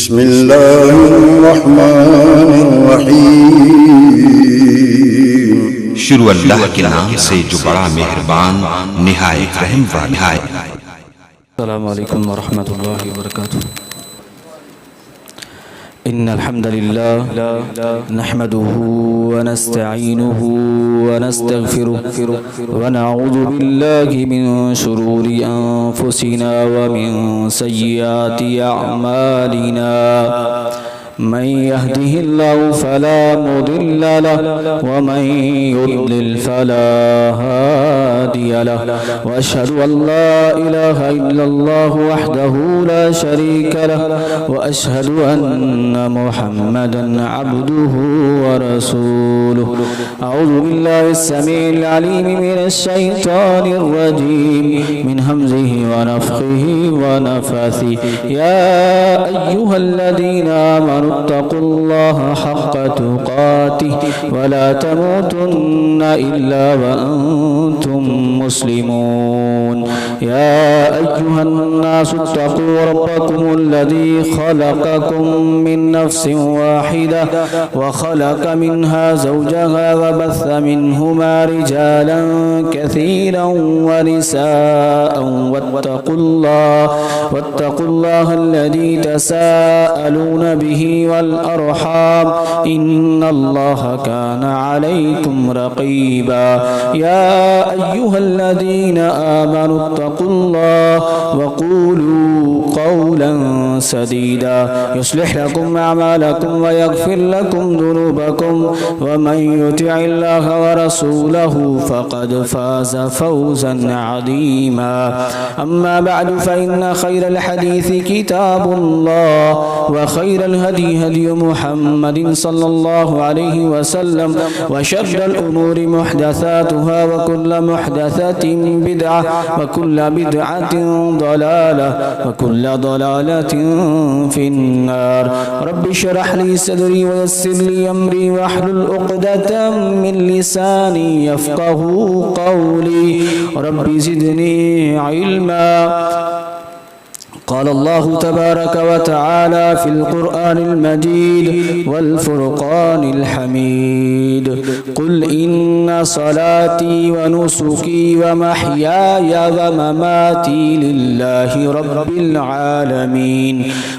बिस्मिल्लाहिर्रहमानिर्रहीम। शुरू अल्लाह के नाम से जो बड़ा मेहरबान निहायत रहम वाला है। अस्सलामु अलैकुम वरहमतुल्लाहि वबरकातुहू। इन्नल हम्दुलिल्लाह नहमदुहु व नस्तईनुहु व नस्तगफिरुहु व नऊज़ु बिल्लाहि मिन शुरूरि अनफुसिना व मिन सय्यिआति अअमालिना। मन यहदिहिल्लाहु फला मुदिल्ल लहु व मन युद्लिल फला हादिय लहु व अशहदु अन ला इलाहा इल्लल्लाहु वहदहु ला शरीका लहु व अशहदु अन्न मुहम्मदन अब्दुहु व रसूलुहु। अऊज़ु बिल्लाहिस समीइल अलीम मिनश शैतानिर रजीम मिन हमज़िहि व नफ़्ख़िहि व नफ़्ख़िहि। या अय्युहल्लज़ीना आमनू इत्तक़ुल्लाह हक़्क़ तुक़ातिहि व ला तमूतुन्ना इल्ला व अंतुम मुस्लिमून। या अय्युहन्नासु इत्तक़ू रब्बकुमुल्लज़ी ख़लक़कुम मिन नफ़्सिन वाहिदह व ख़लक़ मिन्हा ज़ौजहा व बस्स मिन्हुमा रिजालन कसीरन व निसाअन वत्तक़ुल्लाहल्लज़ी तसाअलून बिही वल अरहाम इन्नल्लाह काना अलैकुम रक़ीबा। या अय्युहल्लज़ीना आमनू इत्तक़ुल्लाह व क़ूलू क़ौलन सदीदा युस्लिह लकुम अअमालकुम व यग़फिर लकुम ज़ुनूबकुम व मन युतिइल्लाह व रसूलहु फ़क़द फ़ाज़ फ़ौज़न अज़ीमा। अम्मा बअदु फ़इन्न ख़ैरल हदीसी किताबुल्लाह व खैरल हदी हदी मुहम्मदिन सल्लल्लाहु अलैहि वसल्लम व शर्रल उमूरि मुहदसातुहा व कुल्लु मुहदसतिन बिदअह व कुल्लु बिदअतिन दलालह व कुल्लु दलालतिन फिन्नार। रब्बि इश्रह ली सदरी व यस्सिर ली अमरी वहलुल उक़दतम मिन लिसानी यफ़क़हू क़ौली। रब्बि ज़िदनी इल्मा। क़ाल अल्लाहु तबारक व तआला फ़िल क़ुरआनिल मजीद वल फ़ुरक़ानिल हमीद। क़ुल इन्ना सलाती व नुसुकी व महयाया व ममाती लिल्लाहि रब्बिल आलमीन।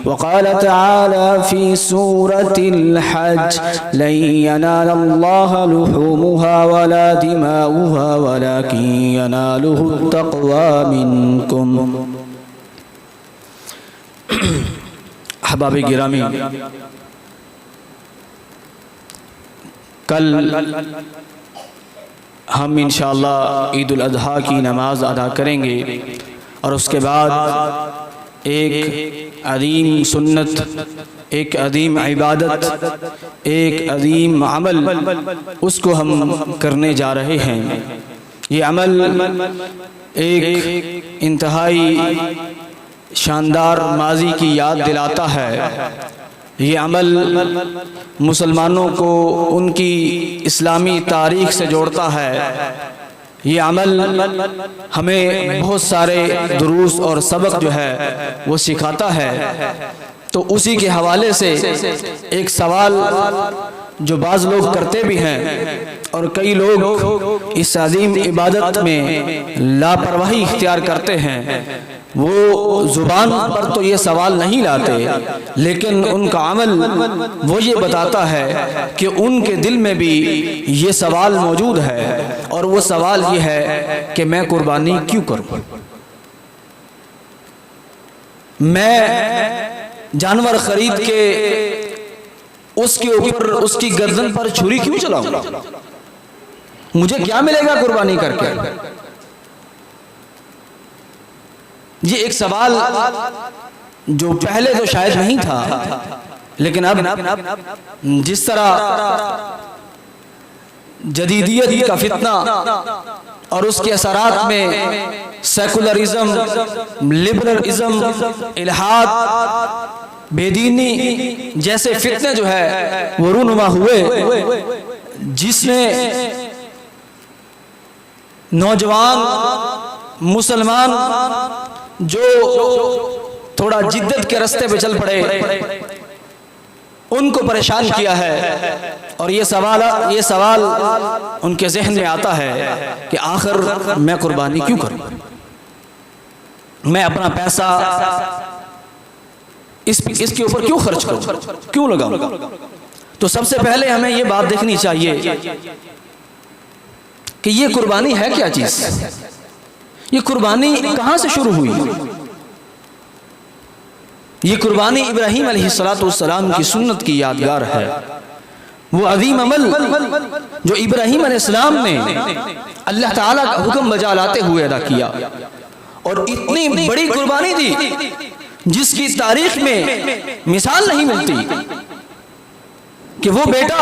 व क़ाल तआला फ़ी सूरतिल हज लन यनालल्लाहा लुहूमुहा वला दिमाउहा वलाकिन यनालुहु तक़वा मिनकुम। अहबाब गिरामी, कल हम इंशाअल्लाह ईद उल अज़हा की नमाज अदा करेंगे और उसके बाद एक अज़ीम सुन्नत, एक अज़ीम इबादत, एक अज़ीम अमल उसको हम करने जा रहे हैं। ये अमल एक इंतहाई शानदार माजी की याद दिलाता है। ये अमल मुसलमानों को उनकी इस्लामी तारीख़ से जोड़ता है। ये अमल हमें बहुत सारे दुरूस और सबक जो है वो सिखाता है। तो उसी के हवाले से एक सवाल जो बाज़ लोग करते भी हैं और कई लोग इस अज़ीम इबादत में लापरवाही इख्तियार करते हैं, वो ज़ुबान पर तो ये सवाल नहीं लाते, लेकिन उनका अमल वो ये बताता है कि उनके दिल में भी ये सवाल मौजूद है। और वो सवाल ये है कि मैं कुर्बानी क्यों करूं, मैं जानवर खरीद के उसके ऊपर उसकी गर्दन पर छुरी क्यों चलाऊं, मुझे क्या मिलेगा कुर्बानी करके। ये एक सवाल जो पहले तो शायद नहीं था, लेकिन अब जिस तरह जदीदियत का फितना और उसके असरात में सेकुलरिज्म, लिबरलिज्म, इल्हाद, बेदीनी जैसे फितने जो है वो रूनुमा हुए, जिसने नौजवान मुसलमान जो थोड़ा जिद्दत के रास्ते पे चल पड़े, उनको परेशान किया है। और ये सवाल उनके जहन में आता है कि आखिर मैं कुर्बानी क्यों करूं, मैं अपना पैसा इसके ऊपर क्यों खर्च करूं, क्यों लगाऊं। तो सबसे पहले हमें ये बात देखनी चाहिए कि ये कुर्बानी है क्या चीज, ये कुर्बानी कहां से शुरू हुई। ये कुर्बानी इब्राहीम अलैहिस्सलाम की सुन्नत की यादगार है। वो अजीम अमल जो इब्राहीम अलैहिस्सलाम ने अल्लाह ताला का हुक्म बजा लाते हुए अदा किया, और इतनी बड़ी कुर्बानी दी जिसकी तारीख में मिसाल नहीं मिलती कि वो बेटा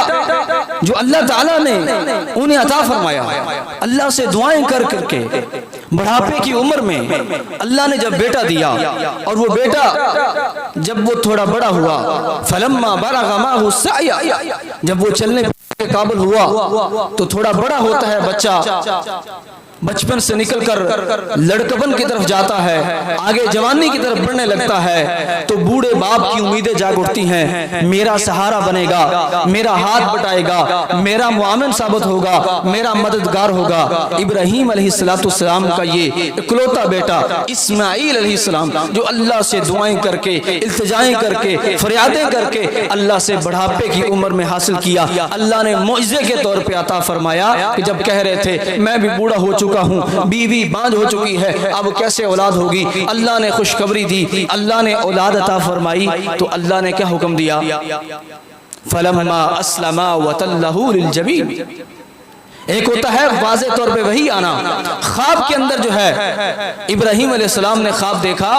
जो अल्लाह ताला ने उन्हें अता फरमाया, अल्लाह से दुआएं कर करके बुढ़ापे की उम्र में अल्लाह ने जब बेटा दिया, और वो बेटा जब वो थोड़ा बड़ा हुआ, फलम्मा बलग़ माहु सअय, जब वो चलने के काबिल हुआ तो थोड़ा बड़ा होता है बच्चा, बचपन से निकलकर लड़कपन की तरफ जाता है, आगे जवानी की तरफ बढ़ने लगता है, तो बूढ़े बाप की उम्मीदें जाग उठती हैं, मेरा सहारा बनेगा, मेरा हाथ बटाएगा, मेरा मुआमिन साबित होगा, मेरा मददगार होगा। इब्राहीम अलैहिस्सलाम का ये इकलौता बेटा इस्माईल अलैहिस्सलाम जो अल्लाह से दुआएं करके, इल्तिजाएं करके, फरियादें करके अल्लाह से बुढ़ापे की उम्र में हासिल किया, अल्लाह ने मौइज़े के तौर पे अता फरमाया कि जब कह रहे थे मैं भी बूढ़ा हो चुका हूँ, बीवी बांझ हो चुकी है, अब कैसे औलाद होगी, अल्लाह ने खुशखबरी दी, अल्लाह ने औलाद अता फरमाई। तो अल्लाह ने क्या हुक्म दिया, फलम्मा अस्लमा वतल्लहु लिलजबीन। एक होता है वाज़े तौर पे वही आना, ख्वाब के अंदर जो है इब्राहीम अलैहिस्सलाम ने ख्वाब देखा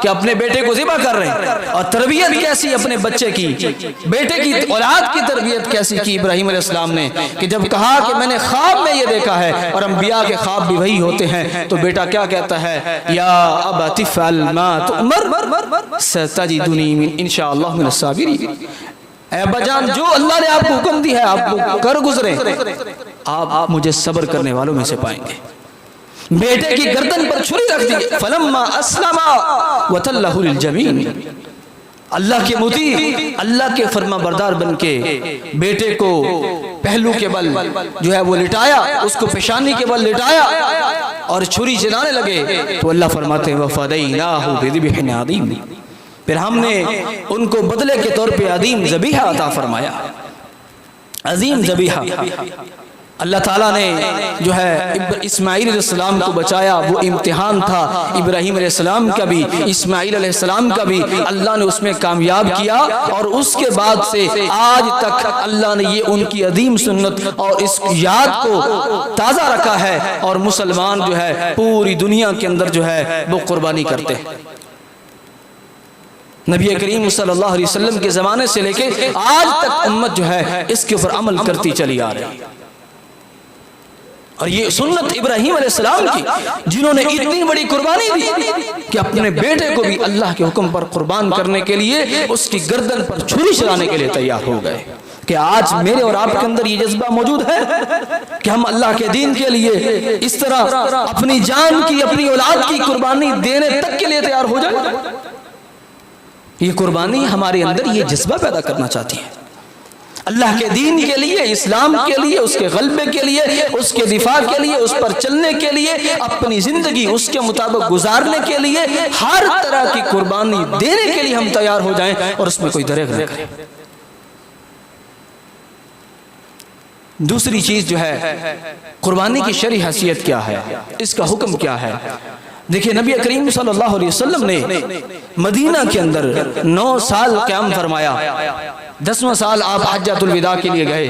कि अपने बेटे को ज़िबा कर रहे हैं, और तरबियत कैसी अपने बच्चे की, बेटे की औलाद की तरबियत कैसी की इब्राहीम अलैहिस्सलाम ने, कि जब कहा कि मैंने ख्वाब में ये देखा है, और अंबिया के ख्वाब भी वही होते हैं, तो बेटा क्या कहता है, या अबती फ़अल मा तुअमर सतजिदुनी इंशाअल्लाह मिनस साबिरीन। अब्बाजान जो अल्लाह ने आपको हुक्म दी है आप कर गुजरे, आप मुझे सब्र करने वालों में से पाएंगे। बेटे की गर्दन पर छुरी रख दी, फलम्मा अस्लमा वतल्लहु लिलजबीन। अल्लाह के मुती, अल्लाह के फरमा बरदार बन के बेटे को पहलू के बल जो है वो लिटाया, उसको पेशानी के बल लिटाया और छुरी चलाने लगे। तो अल्लाह फरमाते हैं वफ़दैनाहु बिज़िब्हिन अज़ीम, फिर हमने उनको बदले के तौर पे अजीम ज़बीहा अता फरमाया। अजीम ज़बीहा अल्लाह ताला ने जो है इस्माईल अलैहिस्सलाम को बचाया, वो इम्तिहान था इब्राहीम अलैहिस्सलाम का भी, इस्माईल अलैहिस्सलाम का भी, अल्लाह ने उसमें कामयाब किया। और उसके बाद से आज तक अल्लाह ने ये उनकी अजीम सुन्नत और इस याद को ताज़ा रखा है, और मुसलमान जो है पूरी दुनिया के अंदर जो है वो कुर्बानी करते हैं। नबी करीम सल्लल्लाहु अलैहि वसल्लम के ज़माने से लेके आज तक उम्मत जो है इसके ऊपर अमल करती चली आ रही है। और ये सुन्नत इब्राहीम अलैहिस्सलाम की, जिन्होंने इतनी बड़ी कुर्बानी दी कि अपने बेटे को भी अल्लाह के हुक्म पर कुर्बान करने के लिए उसकी गर्दन पर छुरी चलाने के लिए तैयार हो गए। कि आज मेरे और आपके अंदर ये जज्बा मौजूद है कि हम अल्लाह के दीन के लिए इस तरह अपनी जान की, अपनी औलाद की कुर्बानी देने तक के लिए तैयार हो जाए। ये कुर्बानी हमारे अंदर ये जज्बा पैदा करना चाहती है, अल्लाह के दीन के लिए, इस्लाम के लिए, उसके गलबे के लिए, उसके दिफा के लिए, उस पर चलने के लिए, अपनी जिंदगी उसके मुताबिक गुजारने के लिए हर तरह की कुर्बानी देने के लिए हम तैयार हो जाएं और उसमें कोई दरेग न करें। दूसरी चीज जो है कुर्बानी की शरई हैसियत क्या है, इसका हुक्म क्या है। देखिए नबी करीम सल्लल्लाहु अलैहि वसल्लम ने मदीना के अंदर 9 साल क़याम फरमाया, 10वां साल आप हज्जतुल विदा के लिए गए।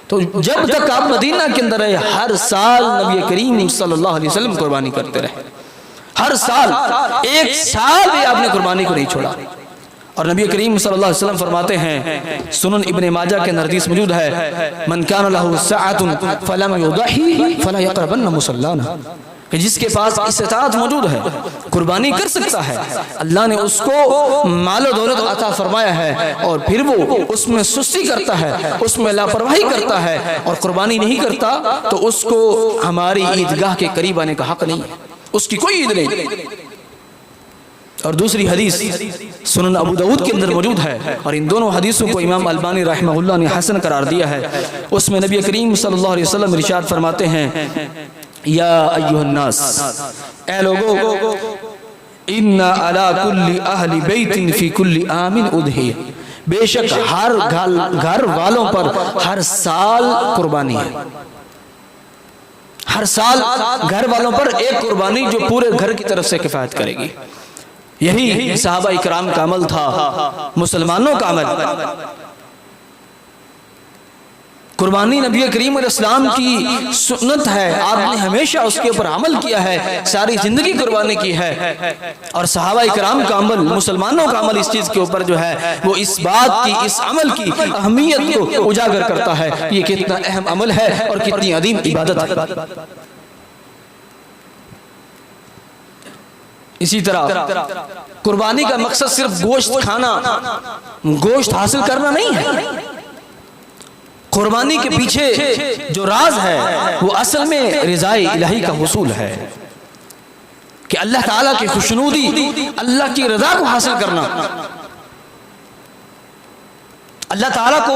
तो जब तक आप मदीना के अंदर रहे हर साल नबी करीम सल्लल्लाहु अलैहि वसल्लम कुर्बानी करते रहे, हर साल, एक साल भी आपने कुर्बानी को नहीं छोड़ा। और नबी करीम सल्लल्लाहु अलैहि वसल्लम फरमाते हैं, सुनन इब्ने माजा के हदीस मौजूद है, मन कान लहु सअतुन फलम युदही फला यक़रबन मुसल्लाना, कि जिसके पास इस्तात मौजूद है, कुर्बानी कर सकता है, अल्लाह ने उसको माल दौलत अता फरमाया है, और फिर वो उसमें सुस्ती करता है, उसमें लापरवाही करता है और कुर्बानी नहीं करता, तो उसको हमारी ईदगाह के करीब आने का हक नहीं है, उसकी कोई ईद नहीं। और दूसरी हदीस सुनन अबू दाऊद के अंदर मौजूद है और इन दोनों हदीसों को इमाम अलबानी रहमहुल्लाह ने हसन करार दिया है। उसमें नबी करीम सल्लल्लाहु अलैहि वसल्लम इरशाद फरमाते हैं, या अय्युहन्नास, ऐ लोगो, इन्ना अला कुल्ली अहली बैतिन फी कुल्ली आमिन उद्हिया, बेशक हर घर वालों पर हर साल कुर्बानी है। हर साल घर वालों पर एक कुर्बानी जो पूरे घर की तरफ से किफायत करेगी। यही सहाबा इकराम का अमल था, मुसलमानों का अमल। कुर्बानी नबी करीम अलैहिस्सलाम की सुन्नत है, आपने हमेशा उसके ऊपर अमल किया है, सारी जिंदगी कुर्बानी की है। और सहाबा इकराम का अमल, मुसलमानों का अमल इस चीज के ऊपर जो है वो इस बात की, इस अमल की अहमियत को उजागर करता है, ये कितना अहम अमल है और कितनी अदीम इबादत है। इसी तरह कुर्बानी का मकसद सिर्फ गोश्त खाना, गोश्त हासिल करना नहीं है। कुर्बानी के पीछे जो राज है वो असल में रिज़ाए इलाही का हुसूल है कि अल्लाह ताला की खुशनुदी, अल्लाह की रज़ा को हासिल करना। अल्लाह ताला को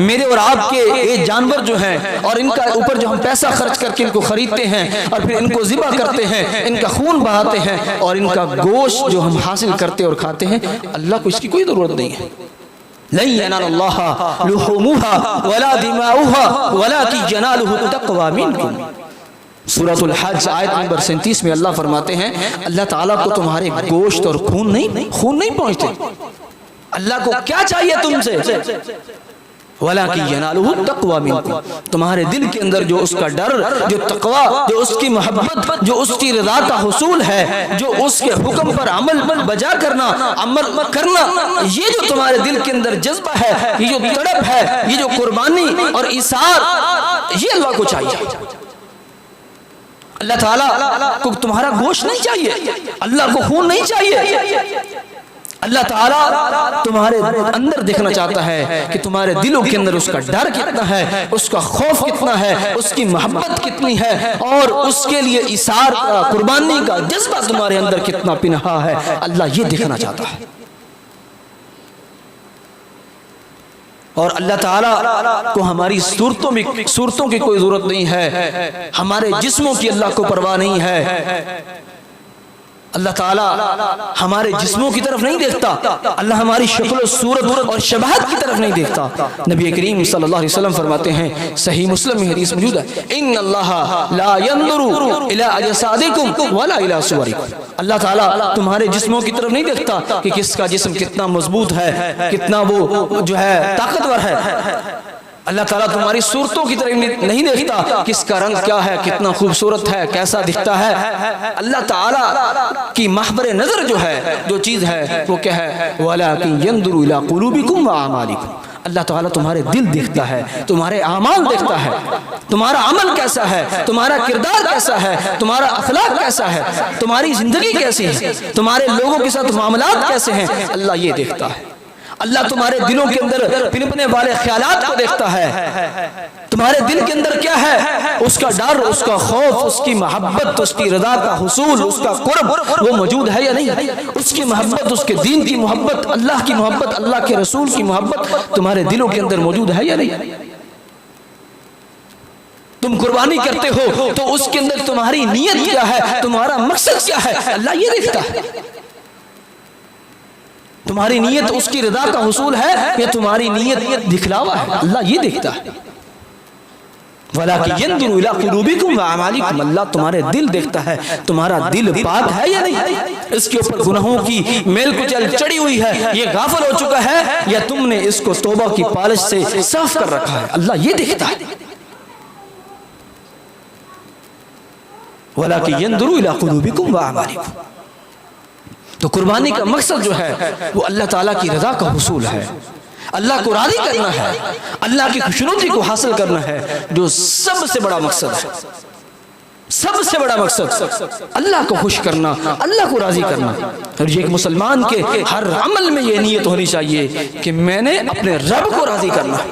मेरे और आपके ये जानवर जो हैं और इनका ऊपर जो हम पैसा खर्च करके इनको खरीदते हैं और फिर इनको ज़िबा करते हैं, इनका खून बहाते हैं और इनका गोश्त जो हम हासिल करते और खाते हैं, अल्लाह को इसकी कोई ज़रूरत नहीं है। लन यनालल्लाह लुहुमुहा वला दिमाउहा वलाकिन यनालुहु तक़वा मिनकुम। सूरतुल हज आयत नंबर 37 में अल्लाह फरमाते हैं, अल्लाह ताला को तुम्हारे गोश्त और खून नहीं पहुंचते। अल्लाह को क्या चाहिए तुमसे? वलाकिन यनालुहु तक़वा मिनकुम, तुम्हारे दिल के अंदर जो उसका डर, जो तक़वा, जो उसकी मोहब्बत, जो उसकी रज़ा का हुसूल है, जो उसके हुक्म पर अमल बजा करना, अमल करना, ये जो तुम्हारे दिल के अंदर जज्बा है, ये जो तड़प है, ये जो कुर्बानी और इसार, ये अल्लाह को चाहिए। अल्लाह ताला को तुम्हारा गोश्त नहीं चाहिए, अल्लाह को खून नहीं चाहिए। अल्लाह ताला तुम्हारे अंदर देखना चाहता है कि तुम्हारे दिलों के अंदर उसका डर कितना है, उसका खौफ कितना है, उसकी मोहब्बत कितनी है और उसके लिए इसार का, कुर्बानी का जज्बा तुम्हारे अंदर कितना पिनहा है। अल्लाह ये देखना चाहता है। और अल्लाह ताला को हमारी सूरतों की कोई जरूरत नहीं है, हमारे जिस्मों की अल्लाह को परवाह नहीं है। अल्लाह ताला हमारे जिस्मों की तरफ नहीं देखता, अल्लाह हमारी शक्ल सूरत और शबाहत की तरफ नहीं देखता। नबी करीम सल्लल्लाहु अलैहि वसल्लम फरमाते हैं, सही मुस्लिम में हदीस मौजूद है, इन्नल्लाह ला यंजुरु इला अजसादिकुम वला इला सुवरिकुम। अल्लाह ताला तुम्हारे जिस्मों की तरफ नहीं देखता कि किसका जिस्म कितना मजबूत है, कितना वो जो है ताकतवर है। अल्लाह ताला तुम्हारी सूरतों की तरफ नहीं देखता, किसका रंग क्या है, कितना खूबसूरत है, कैसा दिखता है। अल्लाह ताला की महबर नजर जो है, जो चीज है वो क्या है, वलाकिन यंजुरु इला कुलूबिकुम व आमालिकुम। अल्लाह ताला तुम्हारे दिल देखता है, तुम्हारे आमाल देखता है, तुम्हारा अमल कैसा है, तुम्हारा किरदार कैसा है, तुम्हारा अखलाक कैसा है, तुम्हारी जिंदगी कैसी है, तुम्हारे लोगों के साथ मामलात कैसे हैं, अल्लाह ये देखता है। अल्लाह तुम्हारे दिलों के अंदर पिनपने वाले ख्यालात को देखता है। तुम्हारे दिल के अंदर क्या है, उसका डर, उसका खौफ, उसकी मोहब्बत, उसकी रज़ा का हुसूल, उसका कुर्ब वो मौजूद है या नहीं, उसकी मोहब्बत, उसके दीन की मोहब्बत, अल्लाह की मोहब्बत, अल्लाह के रसूल की मोहब्बत तुम्हारे दिलों के अंदर मौजूद है या नहीं। तुम कुर्बानी करते हो तो उसके अंदर तुम्हारी नीयत क्या है, तुम्हारा मकसद क्या है, अल्लाह ये देखता है। तुम्हारी नीयत उसकी रज़ा का हुसूल है या तुम्हारी नीयत दिखलावा है, अल्लाह ये देखता है। वलाकिन यंजुरु इला कुलूबिकुम व अमालिकुम, अल्लाह तुम्हारे दिल देखता है, तुम्हारा दिल पाक है या नहीं, इसके ऊपर गुनाहों की मेल कुचल चढ़ी हुई है, ये गाफिल हो चुका है या तुमने इसको तौबा की पालिश से साफ कर रखा है, अल्लाह ये देखता है। वलाकिन यंजुरु इला कुलूबिकुम व अमालिकुम। तो कुर्बानी का मकसद जो है वो अल्लाह ताला की रज़ा का हुसूल है, अल्लाह को राज़ी करना है, अल्लाह की खुशनुदी को हासिल करना है, जो सबसे बड़ा मकसद है। सबसे बड़ा मकसद अल्लाह को खुश करना, अल्लाह को राज़ी करना। और ये एक मुसलमान के हर अमल में ये नीयत होनी चाहिए कि मैंने अपने रब को राज़ी करना है।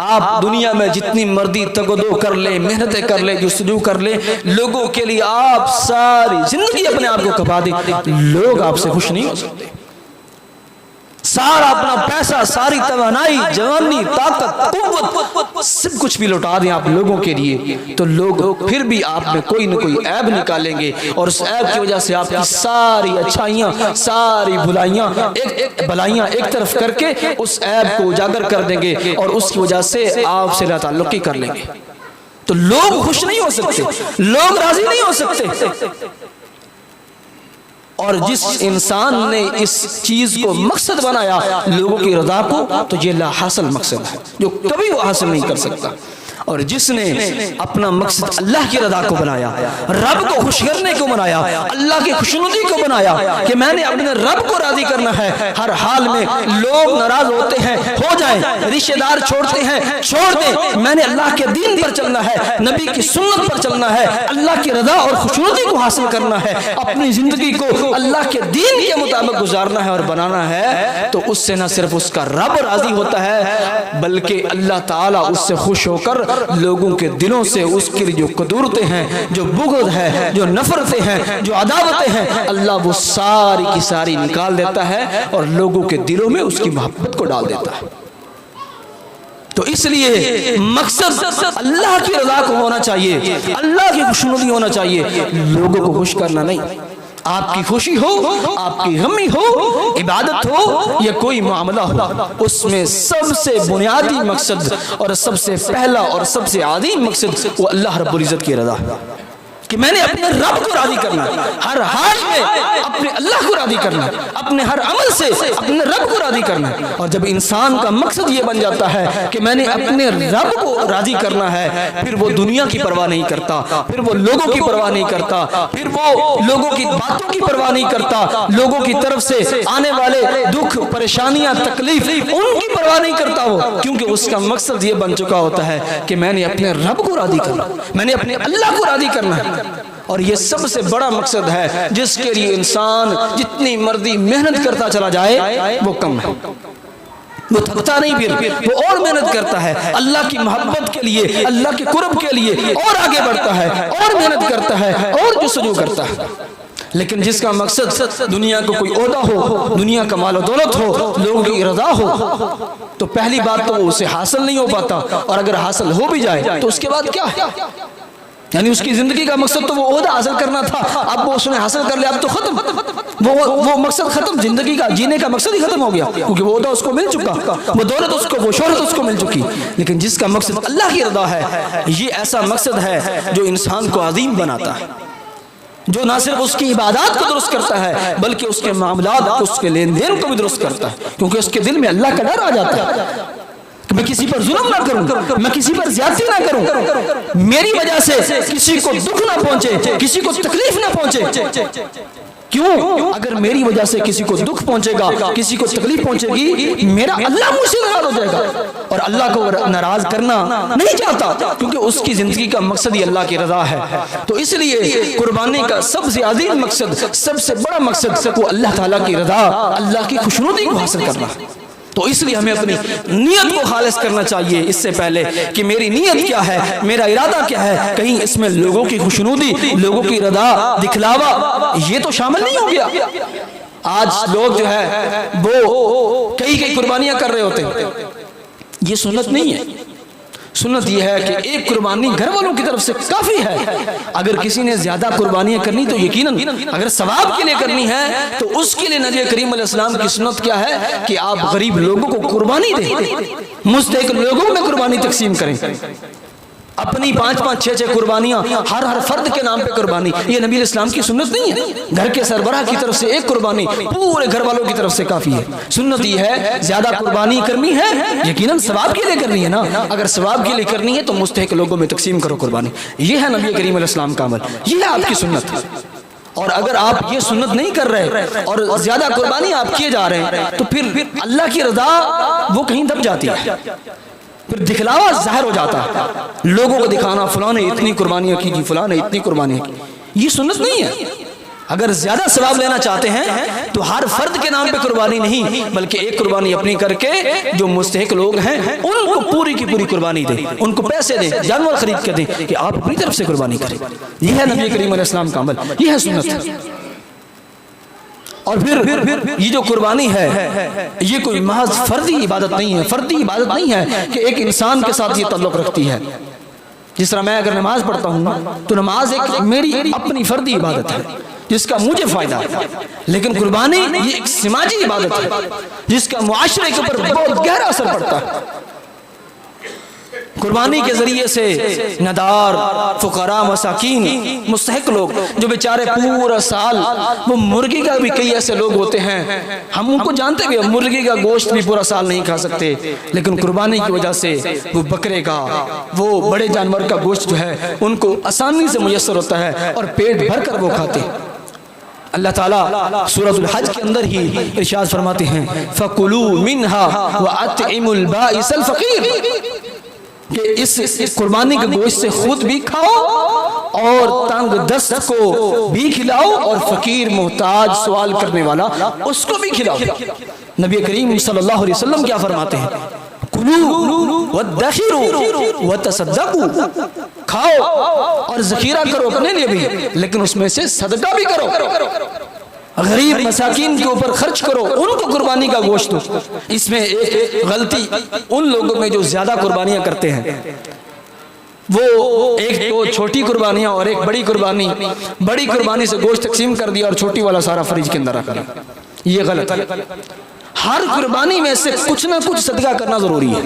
आप दुनिया में जितनी मर्जी तगदो कर ले, मेहनतें कर ले, जुस्तजू कर ले, लोगों के लिए आप सारी जिंदगी अपने आप को खपा दे, लोग आपसे खुश नहीं हो सकते। सारा अपना पैसा, सारी तवानाई, जवानी, ताकत, कुव्वत सब कुछ भी लौटा दें आप लोगों के लिए, तो लोग फिर भी आप में कोई न कोई ऐब निकालेंगे, और उस ऐब की वजह से आपकी सारी अच्छाइयाँ, सारी भलाइयाँ एक तरफ करके उस ऐब को उजागर कर देंगे, और उसकी वजह से आपसे लाताल्लुकी कर लेंगे। तो लोग खुश नहीं हो सकते, लोग राजी नहीं हो सकते। और जिस इंसान ने इस चीज को मकसद बनाया लोगों की रज़ा को, तो ये ला हासिल मकसद है जो कभी वो हासिल नहीं कर सकता। और जिसने अपना मकसद अल्लाह की रज़ा को बनाया, रब को खुश करने को बनाया, अल्लाह की खुशनुदी को बनाया कि मैंने अपने रब को राजी करना है हर हाल में, लोग नाराज होते हैं हो जाएं, रिश्तेदार छोड़ते हैं छोड़ दें, मैंने अल्लाह के दीन पर चलना है, नबी की सुन्नत पर चलना है, अल्लाह की रज़ा और खुशनुदी को हासिल करना है, अपनी जिंदगी को अल्लाह के दीन के मुताबिक गुजारना है और बनाना है। तो उससे न सिर्फ उसका रब राजी होता है, बल्कि अल्लाह ताला उससे खुश होकर लोगों के दिलों से उसके लिए जो कदूरतें हैं, जो बुग़्ज़ है, जो नफरतें हैं, जो अदावतें हैं, अल्लाह वो सारी की सारी निकाल देता है और लोगों के दिलों में उसकी मोहब्बत को डाल देता है। तो इसलिए मकसद अल्लाह की रज़ा को होना चाहिए, अल्लाह की खुशनुदी होना चाहिए, लोगों को खुश करना नहीं। आपकी खुशी हो, आपकी गमी हो, इबादत हो या कोई मामला हो, उसमें सबसे बुनियादी मकसद और सबसे पहला और सबसे आज़ीम मकसद वो अल्लाह रब्बुल इज़्ज़त की रज़ा है कि मैंने अपने रब को राज़ी करना, हर हाल में अपने अल्लाह को राज़ी करना, अपने हर अमल से अपने रब को राज़ी करना। और जब इंसान का मकसद ये बन जाता है कि मैंने अपने रब को राज़ी करना है, फिर वो दुनिया की परवाह नहीं करता, फिर वो लोगों की परवाह नहीं करता, फिर वो लोगों की बातों की परवाह नहीं करता, लोगों की तरफ से आने वाले दुख, परेशानियां, तकलीफ उनकी परवाह नहीं करता वो, क्योंकि उसका मकसद ये बन चुका होता है कि मैंने अपने रब को राज़ी करना, मैंने अपने अल्लाह को राज़ी करना है। और ये सबसे बड़ा मकसद है जिसके लिए इंसान जितनी मर्जी मेहनत करता चला जाए वो कम है, वो थकता नहीं, फिर वो और मेहनत करता है अल्लाह की मोहब्बत के लिए, अल्लाह के कुर्ब के लिए, और आगे बढ़ता है और मेहनत करता है और जुस्तजू करता है। लेकिन जिसका मकसद दुनिया को कोई ओहदा हो, दुनिया का माल दौलत हो, लोगों की रज़ा हो, तो पहली बात तो वो उसे हासिल नहीं हो पाता, और अगर हासिल हो भी जाए तो उसके बाद क्या है, यानी उसकी जिंदगी का मकसद तो वो ओहदा हासिल करना था, अब वो उसने हासिल कर लिया, अब तो खत्म, वो मकसद खत्म, जिंदगी का जीने का मकसद ही खत्म हो गया, क्योंकि वो ओहदा उसको मिल चुका, वो दौलत उसको, वो शोहरत उसको मिल चुकी। लेकिन जिसका मकसद अल्लाह की रज़ा है, ये ऐसा मकसद है जो इंसान को अजीम बनाता है, जो ना सिर्फ उसकी इबादत को दुरुस्त करता है बल्कि उसके मामलात, उसके लेन देन को भी दुरुस्त करता है, क्योंकि उसके दिल में अल्लाह का डर आ जाता है कि मैं किसी पर जुल्म ना करूं, मैं किसी पर ज्यादती ना करूं, मेरी वजह से किसी को दुख ना पहुंचे, किसी को तकलीफ ना पहुंचे। क्यों? अगर मेरी वजह से किसी को दुख पहुंचेगा, किसी को तकलीफ पहुंचेगी, मेरा अल्लाह मुझसे नाराज हो जाएगा, और अल्लाह को नाराज करना नहीं चाहता, क्योंकि उसकी जिंदगी का मकसद ही अल्लाह की रज़ा है। तो इसलिए कुर्बानी का सबसे अजीम मकसद, सबसे बड़ा मकसद वो अल्लाह ताला की रज़ा, अल्लाह की खुशनुदी को हासिल करना। तो इसलिए हमें अपनी नीयत को खालिस करना चाहिए, इससे पहले कि मेरी नीयत क्या है, मेरा इरादा क्या है, कहीं इसमें लोगों की खुशनुदी, लोगों की रज़ा, दिखलावा ये तो शामिल नहीं हो गया। आज लोग जो है वो कई कुर्बानियां कर रहे होते हैं, ये सुन्नत नहीं है। सुन्नत यह है कि एक कुर्बानी घर वालों की तरफ से काफी है। अगर किसी ने ज्यादा कुर्बानियां करनी तो यकीनन अगर सवाब के लिए करनी है तो उसके लिए नबी करीम अलैहिस्सलाम की सुन्नत क्या है कि आप गरीब लोगों को कुर्बानी दें, मुस्तहिक लोगों में कुर्बानी तकसीम करें। अपनी 5-5, 6-6 कुर्बानियां हर फर्द के नाम पे कुर्बानी, ये नबी इस्लाम की सुन्नत नहीं है। घर के सरबराह की तरफ से एक कुर्बानी पूरे घर वालों की तरफ से काफी है। सुन्नत ये है ज्यादा कुर्बानी करनी है यकीनन सवाब के लिए करनी है ना, अगर सवाब के लिए करनी है तो मुस्तहिक लोगों में तकसीम करो कुर्बानी। ये है नबी करीम अलैहिस्सलाम का अमल, ये है आपकी सुन्नत। और अगर आप ये सुन्नत नहीं कर रहे और ज्यादा कुर्बानी आप किए जा रहे हैं तो फिर अल्लाह की रज़ा वो कहीं दब जाती है, फिर दिखलावा जाहिर हो जाता है, लोगों को दिखाना फलां ने इतनी कुर्बानियां की, फलां ने इतनी कुर्बानियां की, ये सुन्नत नहीं है। अगर ज्यादा सवाब लेना चाहते हैं तो हर फर्द के नाम पे कुर्बानी नहीं, बल्कि एक कुर्बानी अपनी करके जो मुस्तहिक लोग हैं उनको पूरी की पूरी कुर्बानी दें, उनको पैसे दें, जानवर खरीद कर दें कि आप अपनी तरफ से कुर्बानी करें। यह है नबी करीम अलैहि सलाम का अमल, यह है सुन्नत। और फिर ये जो कुर्बानी है ये कोई महज फर्दी इबादत नहीं है, फर्दी इबादत नहीं है कि एक इंसान के साथ ये ताल्लुक रखती है। जिस तरह मैं अगर नमाज पढ़ता हूँ तो नमाज एक मेरी अपनी फर्दी इबादत है जिसका मुझे फायदा है, लेकिन कुर्बानी ये एक समाजी इबादत है जिसका मुआशरे के ऊपर बहुत गहरा असर पड़ता है। कुर्बानी के जरिए से नदार, फुकरा, मसाकीन, मुस्तहिक लोग जो बेचारे पूरा साल, वो मुर्गी का भी कई ऐसे लोग होते हैं, हम उनको जानते भी, मुर्गी का गोश्त भी पूरा साल नहीं खा सकते, लेकिन कुर्बानी की वजह से वो बकरे का, वो बड़े जानवर का गोश्त जो है उनको आसानी से मुयस्सर होता है और पेट भर कर वो खाते हैं। अल्लाह ताला सूरतुल हज के अंदर ही इरशाद फरमाते हैं, फकुलू मिन्हा व अतइमुल बाइसल फकीर, कि इस कुर्बानी के गोश्त से खुद भी खाओ और तंग दस्त को भी खिलाओ और फकीर, मोहताज, सवाल करने वाला उसको भी खिलाओ। नबी करीम सल्लल्लाहु अलैहि वसल्लम क्या फरमाते हैं, कुलू वद्दखिरू वतसद्दकू, खाओ और जखीरा करो अपने लिए भी, लेकिन उसमें से सदका भी करो, गरीब मसाकीन के ऊपर खर्च करो, उनको कुर्बानी का गोश्त दो। इसमें एक गलती उन लोगों में जो ज्यादा कुर्बानियां करते हैं, वो एक तो छोटी कुर्बानियां और एक बड़ी कुर्बानी, बड़ी कुर्बानी से गोश्त तकसीम कर दिया और छोटी वाला सारा फ्रिज के अंदर रख दिया। ये गलत है। हर कुर्बानी में से कुछ ना कुछ सदका करना जरूरी है,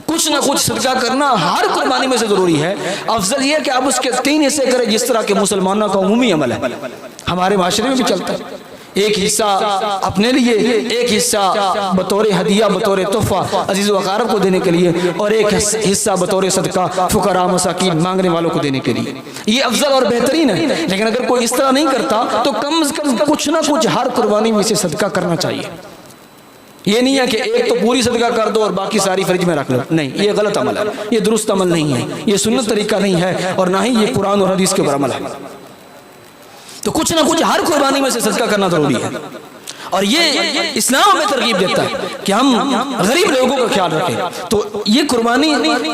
कुछ ना कुछ सदका करना हर कुर्बानी में से जरूरी है। अफजल ये कि आप उसके 3 हिस्से करें, जिस तरह के मुसलमानों का उमूमी अमल है, हमारे माशरे में भी चलता है। एक हिस्सा अपने लिए, एक हिस्सा बतौर हदिया, बतौर तोहफा अजीज़ व अक़ारब को देने के लिए, और एक हिस्सा बतौर सदका फुकरा, मसाकीन, मांगने वालों को देने के लिए। ये अफजल और बेहतरीन है। लेकिन अगर कोई इस तरह नहीं करता तो कम से कम कुछ ना कुछ हर कुर्बानी में से सदका करना चाहिए। ये नहीं है कि एक तो पूरी सदका कर दो और बाकी सारी फ्रिज में रख लो, नहीं, ये गलत अमल है, ये दुरुस्त अमल नहीं है, ये सुन्नत तरीका नहीं है, और ना ही ये कुरान और हदीस के ऊपर अमल है। तो कुछ ना कुछ हर कुर्बानी में से सदका करना जरूरी है। और ये इस्लाम में तरगीब देता है कि हम गरीब लोगों का ख्याल रखें। तो ये कुर्बानी,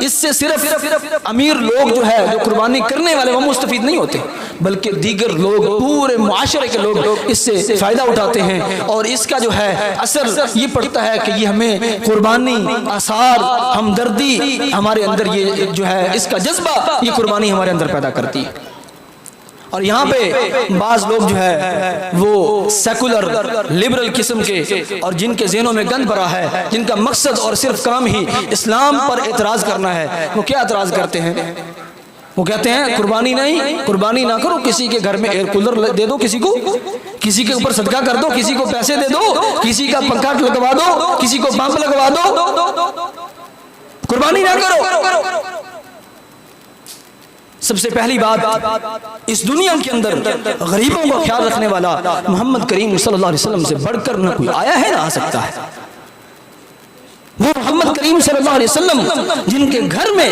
इससे सिर्फ अमीर लोग जो है, जो कुर्बानी करने वाले, वो मुस्तफीद नहीं होते, बल्कि दीगर लोग, पूरे मुआशरे के लोग इससे फायदा उठाते हैं। और इसका जो है असर ये पड़ता है कि ये हमें कुर्बानी, आसार, हमदर्दी, हमारे अंदर ये जो है इसका जज्बा, ये कुर्बानी हमारे अंदर पैदा करती है। और यहाँ पे बाज लोग जो है वो सेकुलर, लिबरल किस्म के, और जिनके ज़हनों में गंद भरा है, जिनका मकसद और सिर्फ काम ही इस्लाम पर एतराज़ करना है, वो क्या एतराज़ करते हैं? वो कहते हैं कुर्बानी नहीं, कुर्बानी ना करो, किसी के घर में एयर कूलर दे दो, किसी के ऊपर सदका कर दो, किसी को पैसे दे दो, किसी का पंखा लगवा दो, किसी को पंप लगवा दो, कुर्बानी ना करो। सबसे पहली बात, इस दुनिया के अंदर गरीबों का ख्याल रखने वाला मोहम्मद करीम सल्लल्लाहु अलैहि वसल्लम से बढ़कर न कोई आया है, ना आ सकता है। वो मोहम्मद करीम सल्लल्लाहु अलैहि वसल्लम जिनके घर में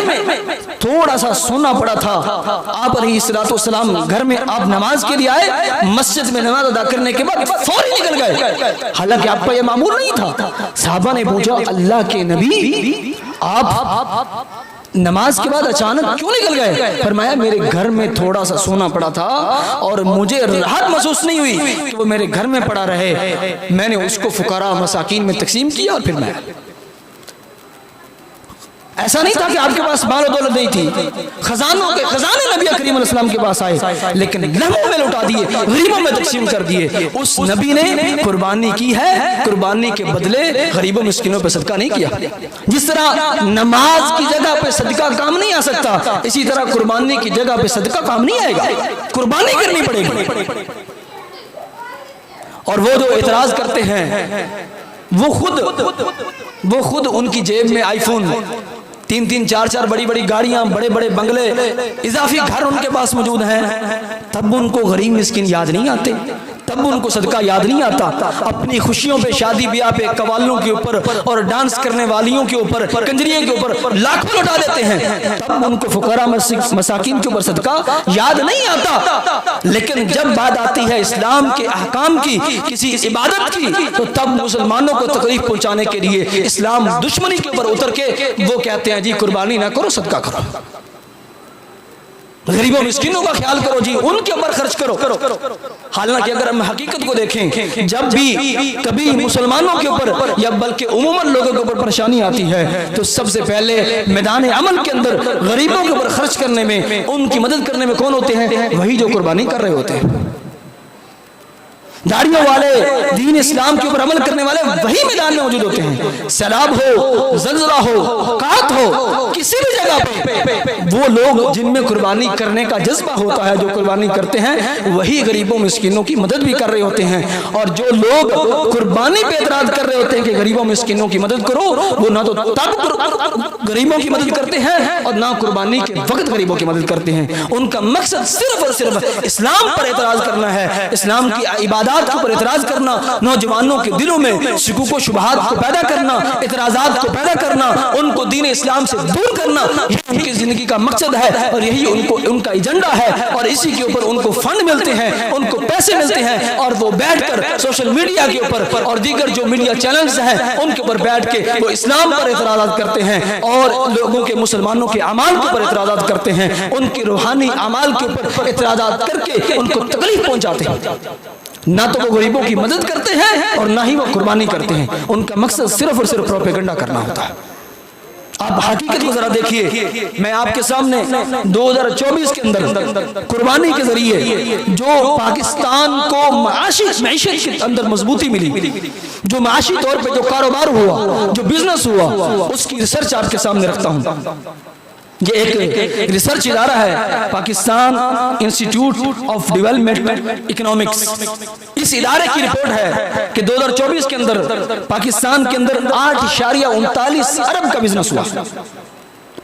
थोड़ा सा सोना पड़ा था, आप अलैहिस्सलाम घर में आप नमाज के लिए आए, मस्जिद में नमाज अदा करने के बाद फौरी निकल गए, हालांकि आपका यह मामूल नहीं था। साहबा ने पूछा, अल्लाह के नबी, आप नमाज के बाद अचानक क्यों निकल गए? फरमाया, मेरे घर में थोड़ा सा सोना पड़ा था और मुझे राहत महसूस नहीं हुई कि वो मेरे घर में पड़ा रहे, मैंने उसको फुकरा, मसाकीन में तकसीम किया और फिर मैं। ऐसा नहीं था कि आपके पास माल दौलत नहीं थी, खजाने नबी करीम अलैहिस्सलाम के पास आए, लेकिन लम्हों में लौटा दिए, गरीबों में तकसीम कर दिए। उस नबी ने कुर्बानी की है, कुर्बानी के बदले गरीबों मिस्किनों पर सदका नहीं किया। जिस तरह नमाज की जगह पे सदका काम नहीं आ सकता, इसी तरह कुर्बानी की जगह पे सदका काम नहीं आएगा, कुर्बानी करनी पड़ेगी। और वो जो इतराज करते हैं, वो खुद उनकी जेब में आईफोन, 3-3, 4-4 बड़ी बड़ी गाड़ियां, बड़े बड़े बंगले, इजाफी घर उनके पास मौजूद हैं, तब उनको गरीब मिस्किन याद नहीं आते, तब उनको सदका याद नहीं आता। अपनी खुशियों पे, शादी ब्याह पे, कवालों के ऊपर और डांस करने वालियों के ऊपर, कंजरियों के ऊपर लाखों लौटा देते हैं, तब उनको फुकरा मसाकिन के ऊपर सदका याद नहीं आता। लेकिन जब बात आती है इस्लाम के अहकाम की, किसी इबादत की, तो तब मुसलमानों को तकलीफ पहुंचाने के लिए इस्लाम दुश्मनी के ऊपर उतर के वो कहते हैं जी कुर्बानी ना करो, सदका करो, गरीबों मिस्किनों का ख्याल करो जी, उनके ऊपर खर्च करो। हालांकि अगर हम हकीकत को देखें, जब भी कभी मुसलमानों के ऊपर या बल्कि उमूमन लोगों के ऊपर परेशानी आती है तो सबसे पहले मैदान अमल के अंदर गरीबों के ऊपर खर्च करने में, उनकी मदद करने में कौन होते हैं? वही जो कुर्बानी कर रहे होते हैं। दाढ़ियों वाले, दीन इस्लाम के ऊपर अमल करने वाले वही मैदान में मौजूद होते हैं। सैलाब हो, ज़ल्ज़ला हो, कात हो, किसी भी जगह पे वो लोग जिनमें कुर्बानी करने का जज्बा होता है, जो कुर्बानी करते हैं, वही गरीबों मिस्किनों की मदद भी कर रहे होते हैं। और जो लोग कुर्बानी पे एतराज कर रहे होते हैं कि गरीबों मिस्किनों की मदद करो, वो ना तो तब गरीबों की मदद करते हैं और ना कुर्बानी के वक्त गरीबों की मदद करते हैं। उनका मकसद सिर्फ और सिर्फ इस्लाम पर एतराज करना है, इस्लाम की इबादत के ऊपर एतराज करना, नौजवानों के दिलों में शिकूक व शुबहात को पैदा करना, एतराजात को पैदा करना, उनको दीन इस्लाम से दूर करना, यही उनकी जिंदगी का मकसद है और यही उनका एजेंडा है। और इसी के ऊपर उनको फंड मिलते हैं, उनको पैसे मिलते हैं और वो बैठकर सोशल मीडिया के ऊपर और दीगर जो मीडिया चैनल्स हैं उनके ऊपर बैठ के वो इस्लाम पर एतराजात करते हैं और लोगों के, मुसलमानों के अमाल के ऊपर एतराजात करते हैं, उनके रूहानी अमाल के ऊपर एतराजात करके उनको तकलीफ पहुंचाते हैं। ना तो वो गरीबों की मदद करते हैं और ना ही वो कुर्बानी करते हैं। उनका मकसद सिर्फ और सिर्फ प्रोपेगेंडा करना होता है। आप हकीकत को जरा देखिए, मैं आपके सामने 2024 के अंदर कुर्बानी के जरिए जो पाकिस्तान को मईशत के अंदर मजबूती मिली, जो माशी तौर पे जो कारोबार हुआ, जो बिजनेस हुआ, उसकी रिसर्च आपके सामने रखता हूँ। ये एक रिसर्च इदारा है, Pakistan institute of development economics. इस इदारे की रिपोर्ट है कि 2024 के अंदर पाकिस्तान के अंदर 8.39 अरब का बिजनेस हुआ।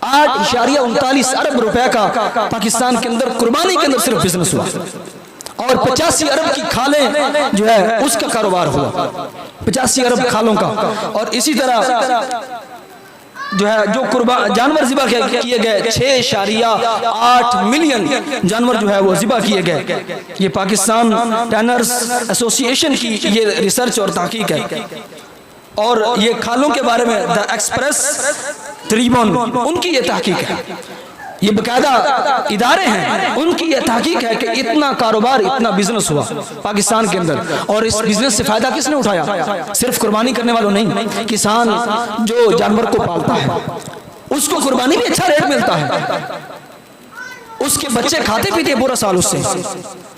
8.39 अरब रुपए का पाकिस्तान के अंदर कुर्बानी के अंदर सिर्फ बिजनेस हुआ और 85 अरब की खालें जो है उसका कारोबार हुआ, 85 अरब खालों का। और इसी तरह जो है जो जानवर ज़िबा किए गए 6.8 मिलियन जानवर जो है वो ज़िबा किए गए। ये पाकिस्तान टैनर्स एसोसिएशन की ये रिसर्च और तहकीक है। और ये खालों के बारे में द एक्सप्रेस, ट्रिब्यून, उनकी ये तहकीक है। ये बाकायदा इदारे हैं, उनकी ये तहकीक है कि इतना कारोबार, इतना बिजनेस हुआ पाकिस्तान के अंदर। और इस बिजनेस से फायदा किसने उठाया? सिर्फ कुर्बानी करने वालों नहीं, किसान जो जानवर को पालता है उसको कुर्बानी भी अच्छा रेट मिलता है, उसके बच्चे खाते पीते पूरा साल उससे,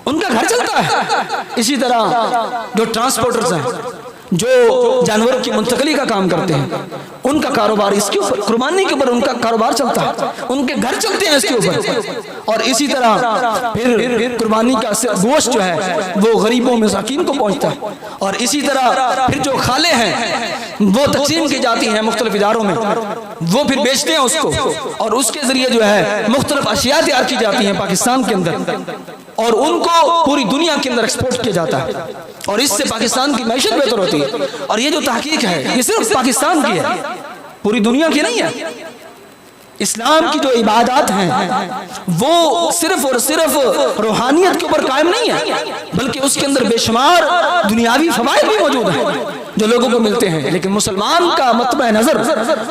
उनका घर चलता है। इसी तरह जो ट्रांसपोर्टर्स हैं, जो जानवरों की मुंतकली का काम करते हैं, उनका कारोबार इसके ऊपर, कुर्बानी के ऊपर उनका कारोबार चलता है, उनके घर चलते हैं इसके ऊपर। और इसी तरह फिर कुर्बानी का गोश्त जो है वो गरीबों मसाकीन को पहुंचता है। और इसी तरह फिर जो खाले हैं वो तकसीम की जाती हैं मुख्तलिफ इदारों में, वो फिर बेचते हैं उसको और उसके जरिए जो है मुख्तलिफ अशिया तैयार की जाती हैं पाकिस्तान के अंदर और उनको पूरी दुनिया के अंदर एक्सपोर्ट किया जाता है और इससे पाकिस्तान की मैशत बेहतर होती है। और ये जो तहकीक है ये सिर्फ पाकिस्तान की है, पूरी दुनिया की नहीं है। इस्लाम की जो इबादत हैं वो सिर्फ और सिर्फ रूहानियत के ऊपर कायम नहीं है, बल्कि उसके अंदर बेशुमार दुनियावी फवाइद भी मौजूद हैं जो लोगों को मिलते हैं। लेकिन मुसलमान का मतबा नजर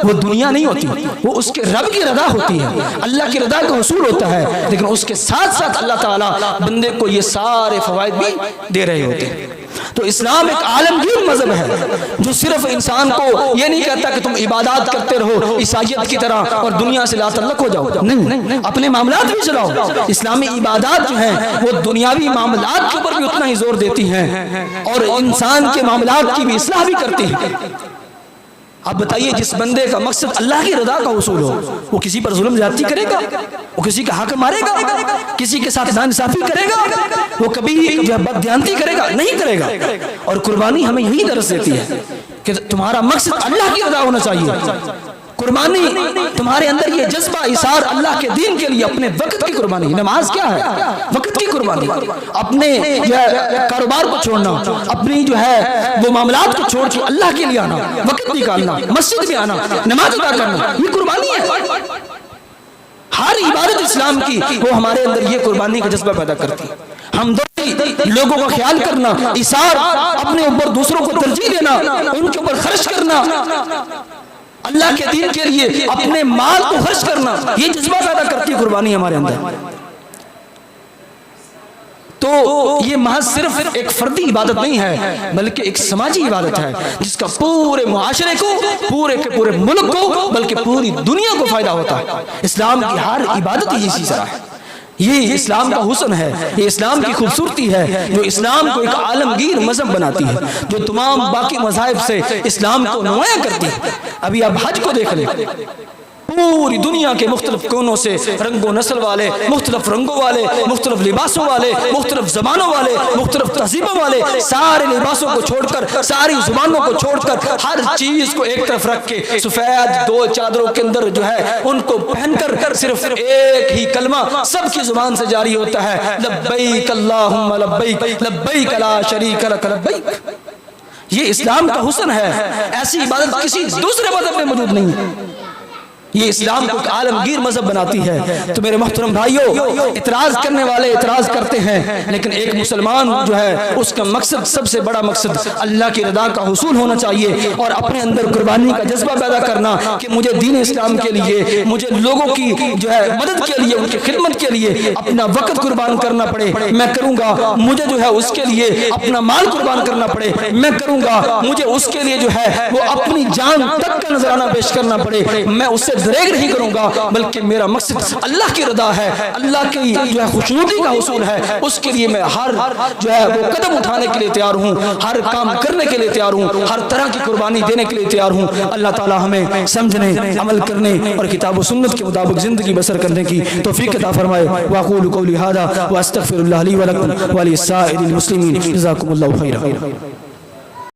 वो दुनिया नहीं होती, वो उसके रब की रदा होती है, अल्लाह की रदा का हसूल होता है। लेकिन उसके साथ साथ अल्लाह ताला बंदे को ये सारे फवाइद भी दे रहे होते हैं। तो इस्लाम एक आलमगीर मजहब है जो सिर्फ इंसान को ये नहीं कहता कि तुम इबादत करते रहो ईसाइयत की तरह और दुनिया से लातल्लुक हो जाओ। नहीं, अपने मामलात भी चलाओ। इस्लामी इबादत जो हैं वो दुनियावी मामलात के ऊपर भी उतना ही जोर देती हैं और इंसान के मामलात की भी इस्लाह भी करती हैं। आप बताइए, जिस बंदे का मकसद अल्लाह की रदा का उसूल हो, वो किसी पर जुल्म ज्यादती करेगा? वो किसी का हक मारेगा? किसी के साथ नाइंसाफी करेगा? वो कभी जो बददियानती करेगा? नहीं करेगा। और कुर्बानी हमें यही दर्स देती है कि तुम्हारा मकसद अल्लाह की रदा होना चाहिए। कुर्बानी तुम्हारे अंदर ये जज्बा इसार अल्लाह के दीन के लिए, अपने वक्त की कुर्बानी। नमाज क्या है? वक्त की कुर्बानी। अपने जो है कारोबार को छोड़ना, अपनी जो है वो मामलात को छोड़ के अल्लाह के लिए आना, वक्त निकालना, मस्जिद में आना, नमाज अदा करना, ये कुर्बानी है। हर इबादत इस्लाम की वो हमारे अंदर ये कुर्बानी का जज्बा पैदा करती है। हम लोगों का ख्याल करना, इसार, अपने ऊपर दूसरों को तरजीह देना, उनके ऊपर खर्च करना, अल्लाह के दीन के लिए अपने माल को खर्च करना, ये जज्बा पैदा करती है कुर्बानी हमारे अंदर। तो ये महज सिर्फ एक फर्दी इबादत नहीं है, बल्कि एक समाजी इबादत है, जिसका पूरे मुआशरे को, पूरे के पूरे मुल्क को, बल्कि पूरी दुनिया को फायदा होता है। इस्लाम की हर इबादत ही इसी तरह है। ये इस्लाम का हुस्न है, ये इस्लाम की खूबसूरती है, जो इस्लाम को एक आलमगीर मजहब बनाती है, जो तमाम बाकी मज़ाहिब से इस्लाम को नुमाया करती है। अभी आप हज को देख लें, पूरी दुनिया के मुख्तलिफ कोनों से रंगो नस्ल वाले, मुख्तलिफ रंगों वाले, मुख्तलिफ लिबासों वाले, मुख्तलिफ जबानों वाले, मुख्तलिफ तहजीबों वाले, सारे लिबासों को छोड़कर, सारी जुबानों को छोड़कर, हर चीज को एक तरफ रख के सफेद दो चादरों के अंदर जो है उनको पहनकर सिर्फ एक ही कलमा सबकी जुबान से जारी होता है, लब्बैक अल्लाहुम्मा लब्बैक, लब्बैक ला शरीक लक लब्बैक। ये इस्लाम का हुस्न है। ऐसी इबादत किसी दूसरे मजहब में मौजूद नहीं है। ये इस्लाम को एक आलमगीर मजहब बनाती है। तो मेरे मोहतरम भाइयों, इतराज करने वाले इतराज करते हैं, लेकिन एक मुसलमान जो है उसका मकसद, सबसे बड़ा मकसद अल्लाह की रदा का हुसूल होना चाहिए, और अपने अंदर कुर्बानी का जज्बा पैदा करना कि मुझे दीन इस्लाम के लिए, मुझे लोगों की जो है मदद के लिए, उनकी खिदमत के लिए अपना वक्त कुर्बान करना पड़े, मैं करूँगा। मुझे जो है उसके लिए अपना माल कुर्बान करना पड़े, मैं करूँगा। मुझे उसके लिए जो है वो अपनी जान तक का नजराना पेश करना पड़े, मैं उससे दरेग नहीं करूंगा, बल्कि मेरा मकसद अल्लाह की रदा है, अल्लाह की जो है खुशनुदी का हुसूल है। उसके लिए मैं हर जो है वो कदम उठाने के लिए तैयार हूँ, हर काम करने के लिए तैयार हूँ, हर तरह की कुर्बानी देने के लिए तैयार हूँ। अल्लाह ताला हमें समझने, अमल करने और किताब व सुन्नत के मुताबिक जिंदगी बसर करने की तौफीक अता फरमाए। वअक़ूलु क़ौली हाज़ा व अस्तग़फ़िरुल्लाह ली व लकुम व लिस्साइरिल मुस्लिमीन। जज़ाकुमुल्लाहु खैरन।